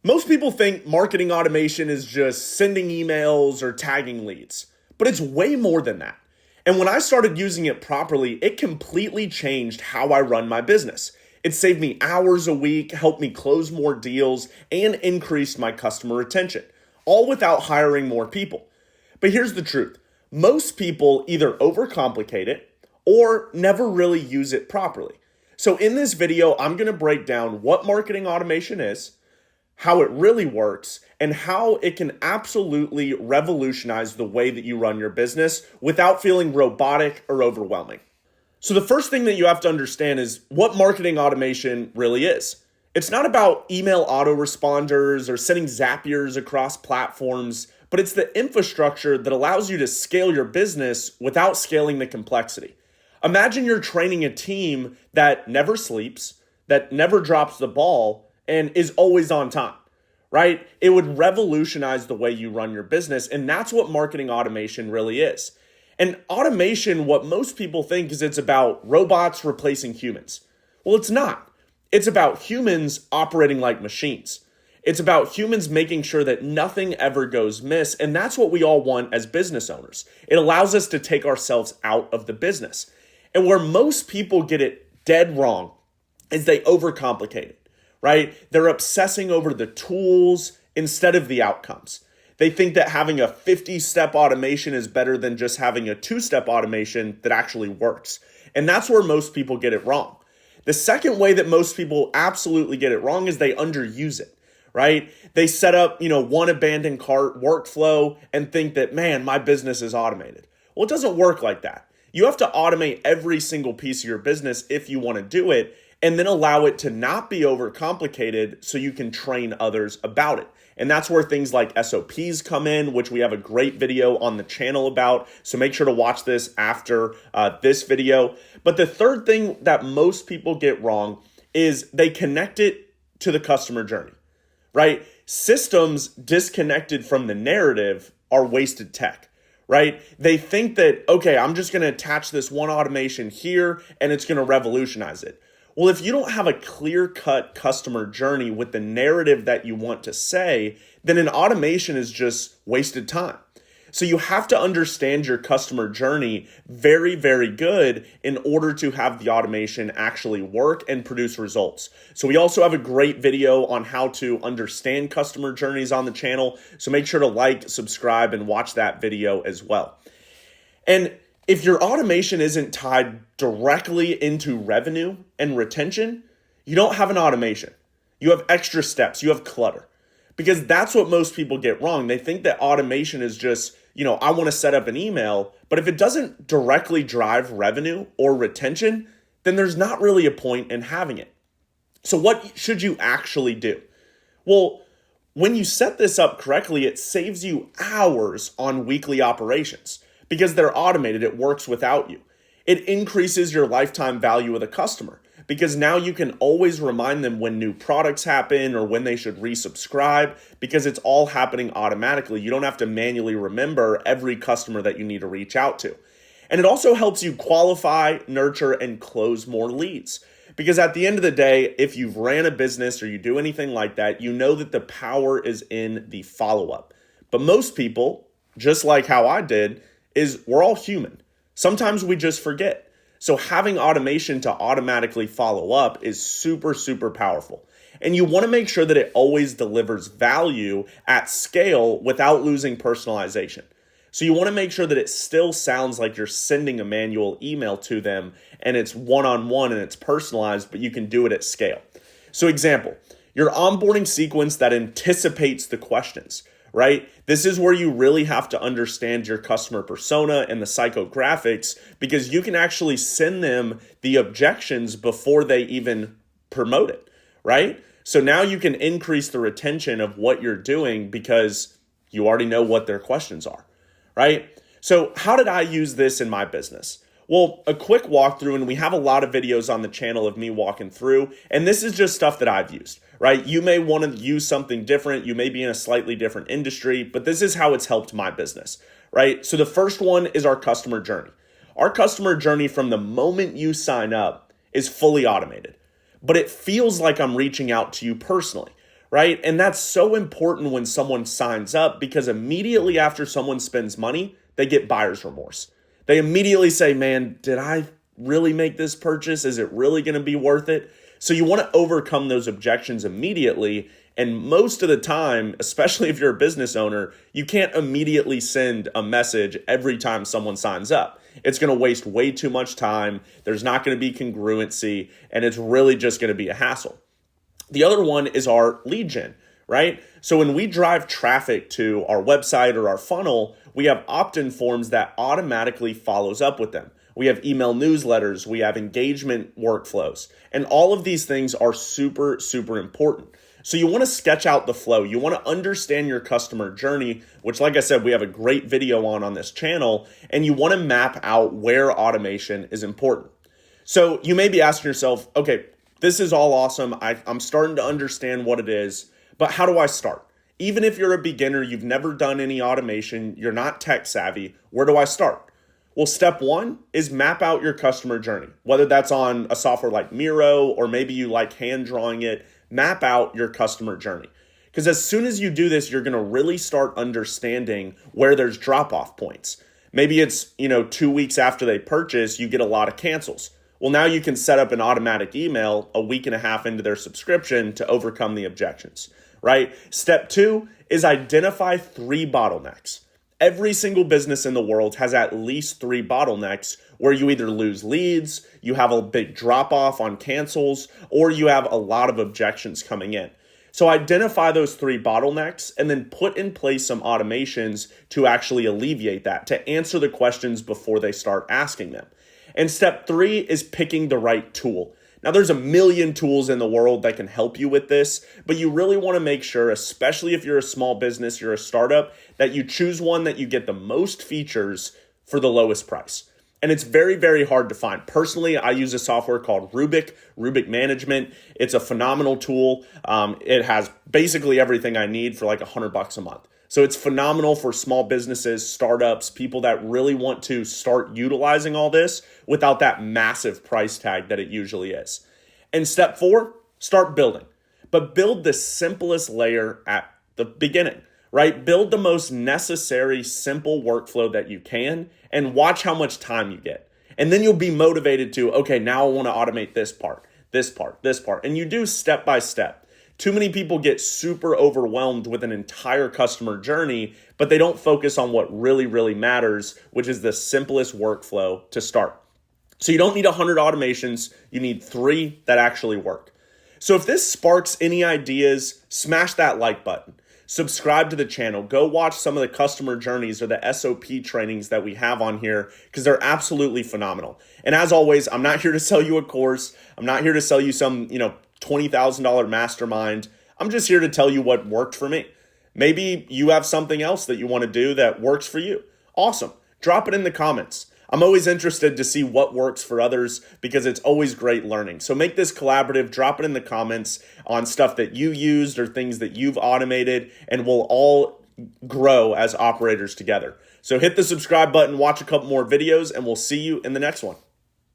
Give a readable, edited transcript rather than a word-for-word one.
Most people think marketing automation is just sending emails or tagging leads, but it's way more than that. And when I started using it properly, it completely changed how I run my business. It saved me hours a week, helped me close more deals, and increased my customer retention, all without hiring more people. But here's the truth. Most people either overcomplicate it or never really use it properly. So in this video, I'm going to break down what marketing automation is, how it really works, and how it can absolutely revolutionize the way that you run your business without feeling robotic or overwhelming. So the first thing that you have to understand is what marketing automation really is. It's not about email autoresponders or sending Zapiers across platforms, but it's the infrastructure that allows you to scale your business without scaling the complexity. Imagine you're training a team that never sleeps, that never drops the ball, and is always on time, right? It would revolutionize the way you run your business, and that's what marketing automation really is. And automation, what most people think is it's about robots replacing humans. Well, it's not. It's about humans operating like machines. It's about humans making sure that nothing ever goes miss, and that's what we all want as business owners. It allows us to take ourselves out of the business. And where most people get it dead wrong is they overcomplicate it. Right? They're obsessing over the tools instead of the outcomes. They think that having a 50-step automation is better than just having a 2-step automation that actually works. And that's where most people get it wrong. The second way that most people absolutely get it wrong is they underuse it, right? They set up, one abandoned cart workflow and think that, man, my business is automated. Well, it doesn't work like that. You have to automate every single piece of your business if you want to do it, and then allow it to not be overcomplicated so you can train others about it. And that's where things like SOPs come in, which we have a great video on the channel about. So make sure to watch this after this video. But the third thing that most people get wrong is they connect it to the customer journey, right? Systems disconnected from the narrative are wasted tech. Right? They think that, okay, I'm just going to attach this one automation here and it's going to revolutionize it. Well, if you don't have a clear-cut customer journey with the narrative that you want to say, then an automation is just wasted time. So you have to understand your customer journey very, very good in order to have the automation actually work and produce results. So we also have a great video on how to understand customer journeys on the channel. So make sure to like, subscribe, and watch that video as well. And if your automation isn't tied directly into revenue and retention, you don't have an automation. You have extra steps, you have clutter. Because that's what most people get wrong. They think that automation is just, I want to set up an email, but if it doesn't directly drive revenue or retention, then there's not really a point in having it. So what should you actually do? Well, when you set this up correctly, it saves you hours on weekly operations. Because they're automated, it works without you. It increases your lifetime value of the customer because now you can always remind them when new products happen or when they should resubscribe because it's all happening automatically. You don't have to manually remember every customer that you need to reach out to. And it also helps you qualify, nurture, and close more leads. Because at the end of the day, if you've ran a business or you do anything like that, you know that the power is in the follow-up. But most people, just like how I did, is we're all human. Sometimes we just forget. So having automation to automatically follow up is super, super powerful. And you want to make sure that it always delivers value at scale without losing personalization. So you want to make sure that it still sounds like you're sending a manual email to them and it's one-on-one and it's personalized, but you can do it at scale. So example, your onboarding sequence that anticipates the questions. Right? This is where you really have to understand your customer persona and the psychographics because you can actually send them the objections before they even promote it, right? So now you can increase the retention of what you're doing because you already know what their questions are, right? So how did I use this in my business? Well, a quick walkthrough, and we have a lot of videos on the channel of me walking through, and this is just stuff that I've used, right? You may want to use something different. You may be in a slightly different industry, but this is how it's helped my business, right? So the first one is our customer journey. Our customer journey from the moment you sign up is fully automated, but it feels like I'm reaching out to you personally, right? And that's so important when someone signs up because immediately after someone spends money, they get buyer's remorse. They immediately say, man, did I really make this purchase? Is it really going to be worth it? So you want to overcome those objections immediately. And most of the time, especially if you're a business owner, you can't immediately send a message every time someone signs up. It's going to waste way too much time. There's not going to be congruency, and it's really just going to be a hassle. The other one is our lead gen, right? So when we drive traffic to our website or our funnel, we have opt-in forms that automatically follows up with them. We have email newsletters, we have engagement workflows, and all of these things are super, super important. So you want to sketch out the flow. You want to understand your customer journey, which, like I said, we have a great video on this channel, and you want to map out where automation is important. So you may be asking yourself, okay, this is all awesome. I'm starting to understand what it is, but how do I start? Even if you're a beginner, you've never done any automation, you're not tech savvy, where do I start? Well, step one is map out your customer journey, whether that's on a software like Miro or maybe you like hand drawing it. Map out your customer journey. Because as soon as you do this, you're going to really start understanding where there's drop-off points. Maybe it's, 2 weeks after they purchase, you get a lot of cancels. Well, now you can set up an automatic email a week and a half into their subscription to overcome the objections, right? Step two is identify 3 bottlenecks. Every single business in the world has at least 3 bottlenecks where you either lose leads, you have a big drop off on cancels, or you have a lot of objections coming in. So identify those 3 bottlenecks and then put in place some automations to actually alleviate that, to answer the questions before they start asking them. And step 3 is picking the right tool. Now, there's a million tools in the world that can help you with this, but you really want to make sure, especially if you're a small business, you're a startup, that you choose one that you get the most features for the lowest price. And it's very, very hard to find. Personally, I use a software called Rubik Management. It's a phenomenal tool. It has basically everything I need for like $100 a month. So it's phenomenal for small businesses, startups, people that really want to start utilizing all this without that massive price tag that it usually is. And step 4, start building. But build the simplest layer at the beginning, right? Build the most necessary, simple workflow that you can and watch how much time you get. And then you'll be motivated to, okay, now I want to automate this part, this part, this part. And you do step by step. Too many people get super overwhelmed with an entire customer journey, but they don't focus on what really, really matters, which is the simplest workflow to start. So you don't need 100 automations. You need 3 that actually work. So if this sparks any ideas, smash that like button. Subscribe to the channel. Go watch some of the customer journeys or the SOP trainings that we have on here because they're absolutely phenomenal. And as always, I'm not here to sell you a course. I'm not here to sell you some, $20,000 mastermind. I'm just here to tell you what worked for me. Maybe you have something else that you want to do that works for you. Awesome. Drop it in the comments. I'm always interested to see what works for others because it's always great learning. So make this collaborative. Drop it in the comments on stuff that you used or things that you've automated, and we'll all grow as operators together. So hit the subscribe button, watch a couple more videos, and we'll see you in the next one.